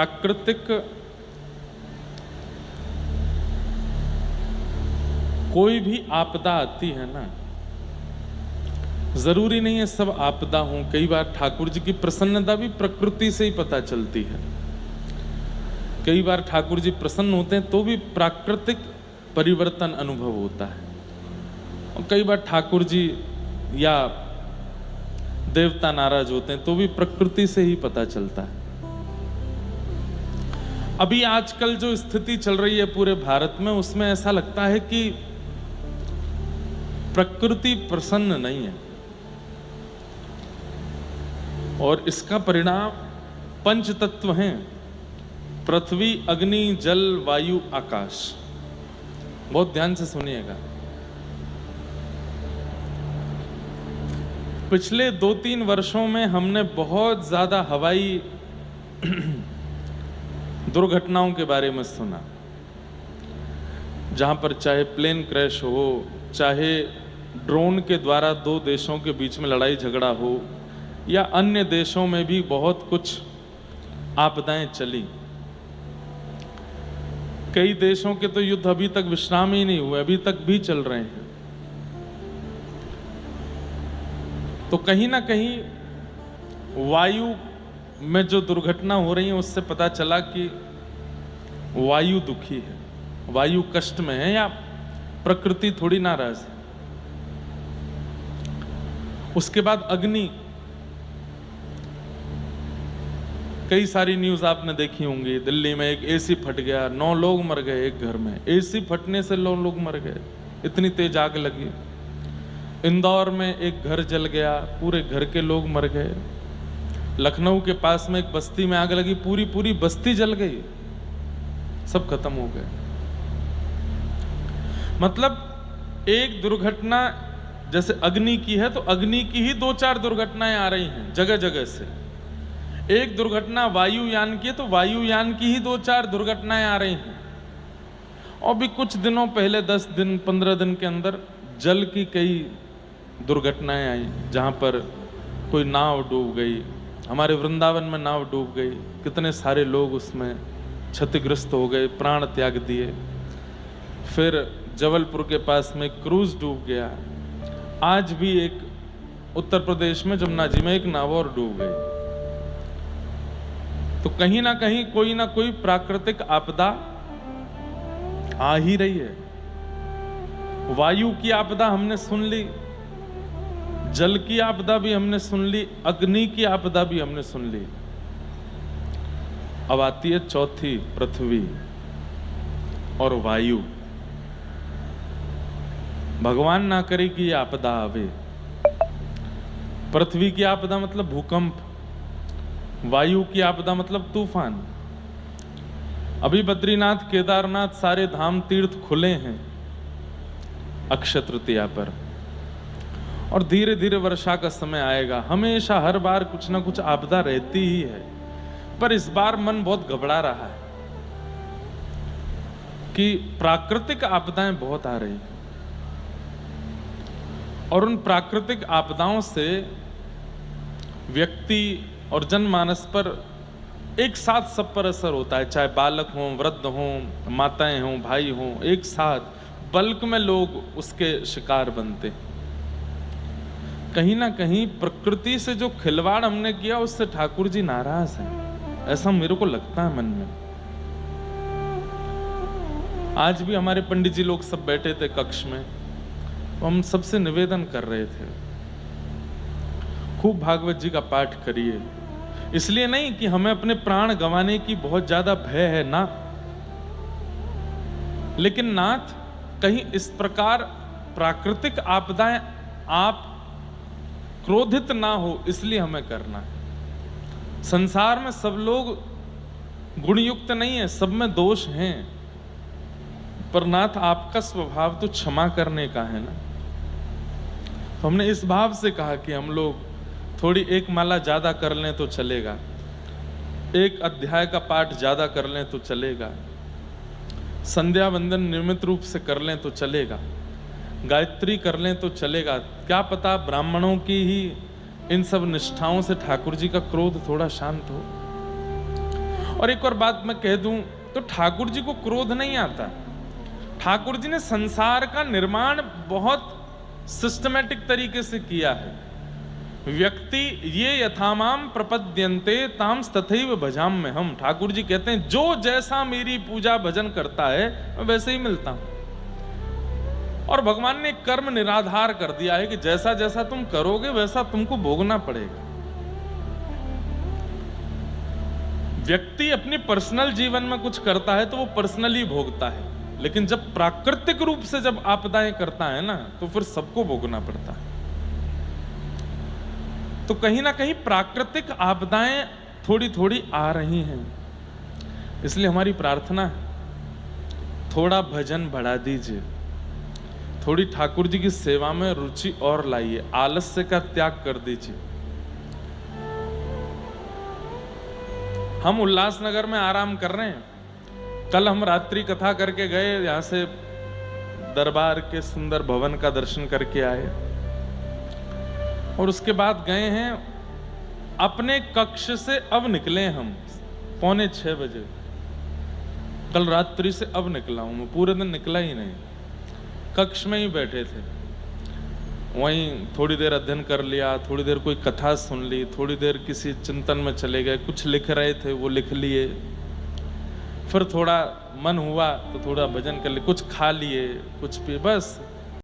प्राकृतिक कोई भी आपदा आती है ना, जरूरी नहीं है सब आपदा हो। कई बार ठाकुर जी की प्रसन्नता भी प्रकृति से ही पता चलती है। कई बार ठाकुर जी प्रसन्न होते हैं तो भी प्राकृतिक परिवर्तन अनुभव होता है, और कई बार ठाकुर जी या देवता नाराज होते हैं तो भी प्रकृति से ही पता चलता है। अभी आजकल जो स्थिति चल रही है पूरे भारत में, उसमें ऐसा लगता है कि प्रकृति प्रसन्न नहीं है, और इसका परिणाम पंच तत्व हैं: पृथ्वी, अग्नि, जल, वायु, आकाश। बहुत ध्यान से सुनिएगा। पिछले 2-3 वर्षों में हमने बहुत ज्यादा हवाई दुर्घटनाओं के बारे में सुना, जहां पर चाहे प्लेन क्रैश हो, चाहे ड्रोन के द्वारा 2 देशों के बीच में लड़ाई झगड़ा हो, या अन्य देशों में भी बहुत कुछ आपदाएं चली। कई देशों के तो युद्ध अभी तक विश्राम ही नहीं हुए, अभी तक भी चल रहे हैं। तो कहीं ना कहीं वायु में जो दुर्घटना हो रही है, उससे पता चला कि वायु दुखी है, वायु कष्ट में है, या प्रकृति थोड़ी नाराज है। उसके बाद अग्नि, कई सारी न्यूज आपने देखी होंगी। दिल्ली में एक एसी फट गया, 9 लोग मर गए एक घर में। एसी फटने से 9 लोग मर गए, इतनी तेज आग लगी। इंदौर में एक घर जल गया, पूरे घर के लोग मर गए। लखनऊ के पास में एक बस्ती में आग लगी, पूरी बस्ती जल गई, सब खत्म हो गए। मतलब एक दुर्घटना जैसे अग्नि की है, तो अग्नि की ही 2-4 दुर्घटनाएं आ रही हैं जगह जगह से। एक दुर्घटना वायुयान की है, तो वायुयान की ही 2-4 दुर्घटनाएं आ रही हैं। और भी कुछ दिनों पहले 10 दिन 15 दिन के अंदर जल की कई दुर्घटनाएं आई, जहां पर कोई नाव डूब गई। हमारे वृंदावन में नाव डूब गई, कितने सारे लोग उसमें क्षतिग्रस्त हो गए, प्राण त्याग दिए। फिर जबलपुर के पास में क्रूज डूब गया। आज भी एक उत्तर प्रदेश में जमुना जी में एक नाव और डूब गई। तो कहीं ना कहीं कोई ना कोई प्राकृतिक आपदा आ ही रही है। वायु की आपदा हमने सुन ली, जल की आपदा भी हमने सुन ली, अग्नि की आपदा भी हमने सुन ली। अब आती है चौथी, पृथ्वी और वायु। भगवान ना करे कि ये आपदा आवे। पृथ्वी की आपदा मतलब भूकंप, वायु की आपदा मतलब तूफान। अभी बद्रीनाथ, केदारनाथ, सारे धाम तीर्थ खुले हैं अक्षय तृतीया पर, और धीरे धीरे वर्षा का समय आएगा। हमेशा हर बार कुछ ना कुछ आपदा रहती ही है, पर इस बार मन बहुत घबरा रहा है कि प्राकृतिक आपदाएं बहुत आ रही हैं, और उन प्राकृतिक आपदाओं से व्यक्ति और जनमानस पर एक साथ सब पर असर होता है। चाहे बालक हों, वृद्ध हों, माताएं हों, भाई हों, एक साथ बल्क में लोग उसके शिकार बनते हैं। कहीं ना कहीं प्रकृति से जो खिलवाड़ हमने किया, उससे ठाकुर जी नाराज हैं, ऐसा मेरे को लगता है मन में। आज भी हमारे पंडित जी लोग सब बैठे थे कक्ष में, तो हम सबसे निवेदन कर रहे थे, खूब भागवत जी का पाठ करिए। इसलिए नहीं कि हमें अपने प्राण गंवाने की बहुत ज्यादा भय है ना, लेकिन नाथ कहीं इस प्रकार प्राकृतिक आपदाएं आप क्रोधित ना हो, इसलिए हमें करना है। संसार में सब लोग गुणयुक्त नहीं है, सब में दोष हैं, पर नाथ आपका स्वभाव तो क्षमा करने का है ना। तो हमने इस भाव से कहा कि हम लोग थोड़ी एक माला ज्यादा कर लें तो चलेगा, एक अध्याय का पाठ ज्यादा कर लें तो चलेगा, संध्या वंदन नियमित रूप से कर लें तो चलेगा, गायत्री कर लें तो चलेगा। क्या पता ब्राह्मणों की ही इन सब निष्ठाओं से ठाकुर जी का क्रोध थोड़ा शांत हो। और एक और बात मैं कह दूं तो ठाकुर जी को क्रोध नहीं आता। ठाकुर जी ने संसार का निर्माण बहुत सिस्टमेटिक तरीके से किया है। व्यक्ति ये यथामाम प्रपद्यन्ते ताम तथैव भजाम में हम। ठाकुर जी कहते हैं जो जैसा मेरी पूजा भजन करता है मैं वैसे ही मिलता हूं। और भगवान ने कर्म निराधार कर दिया है कि जैसा जैसा तुम करोगे वैसा तुमको भोगना पड़ेगा। व्यक्ति अपनी पर्सनल जीवन में कुछ करता है तो वो पर्सनली भोगता है, लेकिन जब प्राकृतिक रूप से जब आपदाएं करता है ना तो फिर सबको भोगना पड़ता है। तो कहीं ना कहीं प्राकृतिक आपदाएं थोड़ी थोड़ी आ रही हैं, इसलिए हमारी प्रार्थना है थोड़ा भजन बढ़ा दीजिए, थोड़ी ठाकुर जी की सेवा में रुचि और लाइए, आलस्य का त्याग कर दीजिए। हम उल्लासनगर में आराम कर रहे हैं। कल हम रात्रि कथा करके गए, यहां से दरबार के सुंदर भवन का दर्शन करके आए और उसके बाद गए हैं अपने कक्ष से। अब निकले हम 5:45 बजे। कल रात्रि से अब निकला हूं मैं, पूरे दिन निकला ही नहीं, कक्ष में ही बैठे थे। वहीं थोड़ी देर अध्ययन कर लिया, थोड़ी देर कोई कथा सुन ली, थोड़ी देर किसी चिंतन में चले गए, कुछ लिख रहे थे वो लिख लिए, फिर थोड़ा मन हुआ तो थोड़ा भजन कर लिए, कुछ खा लिए, कुछ पी, बस